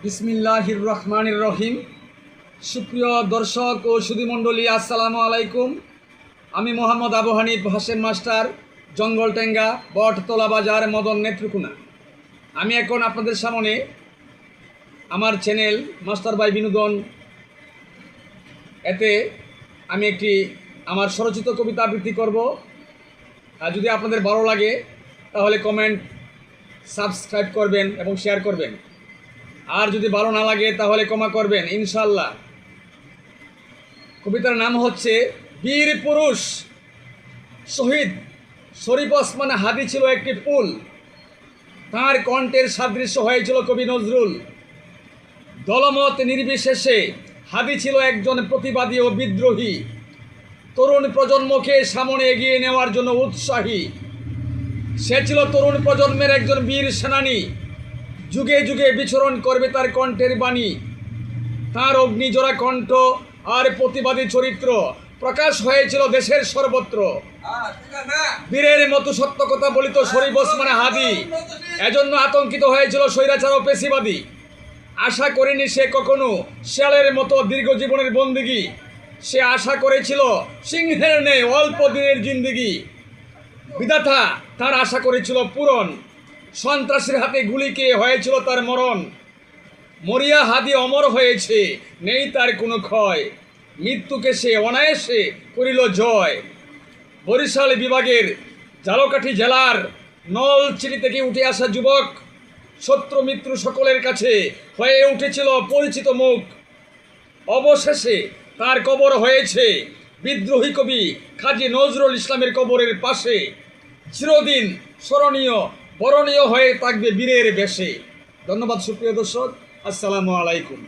বিসমিল্লাহির রহমানির রহিম। সুপ্রিয় দর্শক ও সুধীমণ্ডলী, আসসালামু আলাইকুম। আমি মোহাম্মদ আবু হানিফ হাশেম মাস্টার, জঙ্গলটেঙ্গা, বটতলা বাজার, মদন নেত্রকোনা। আমি এখন আপনাদের সামনে আমার চ্যানেল মাস্টার বাই বিনোদন, এতে আমি একটি আমার স্বরচিত কবিতা আবৃত্তি করব। আর যদি আপনাদের ভালো লাগে তাহলে কমেন্ট, সাবস্ক্রাইব করবেন এবং শেয়ার করবেন। আর যদি ভালো না লাগে তাহলে ক্ষমা করবেন ইনশাল্লাহ। কবিতার নাম হচ্ছে বীর পুরুষ শহীদ শরীফ ওসমান হাদি ছিল একটি ফুল, তাঁর কণ্ঠের সাদৃশ্য হয়েছিল কবি নজরুল। দলমত নির্বিশেষে হাদি ছিল একজন প্রতিবাদী ও বিদ্রোহী, তরুণ প্রজন্মকে সামনে এগিয়ে নেওয়ার জন্য উৎসাহী। সে ছিল তরুণ প্রজন্মের একজন বীর সেনানী, যুগে যুগে বিচরণ করবে তার কণ্ঠের বাণী। তাঁর অগ্নিজোড়া কণ্ঠ আর প্রতিবাদী চরিত্র প্রকাশ হয়েছিল দেশের সর্বত্র। বীরের মতো সত্য কথা বলিত শরীফ ওসমান হাদি, এজন্য আতঙ্কিত হয়েছিল স্বৈরাচার ও পেশিবাদী। আশা করেনি সে কখনো শেয়ালের মতো দীর্ঘ জীবনের বন্দিগি, সে আশা করেছিল সিংহের নেই অল্প দিনের জিন্দিগি। বিধাতা তার আশা করেছিল পূরণ, সন্ত্রাসীর হাতে গুলি খেয়ে হয়েছিল তার মরণ। মরিয়া হাদি অমর হয়েছে, নেই তার কোনো ক্ষয়, মৃত্যুকে সে অনায়াসে করিল জয়। বরিশাল বিভাগের ঝালকাঠি জেলার নলছিটি থেকে উঠে আসা যুবক, শত্রু মিত্র সকলের কাছে হয়ে উঠেছিল পরিচিত মুখ। অবশেষে তার কবর হয়েছে বিদ্রোহী কবি কাজী নজরুল ইসলামের কবরের পাশে। চিরদিন স্মরণীয় বরণীয় হয়ে থাকবে বীরের বেশে। ধন্যবাদ সুপ্রিয় দর্শক, আসসালামু আলাইকুম।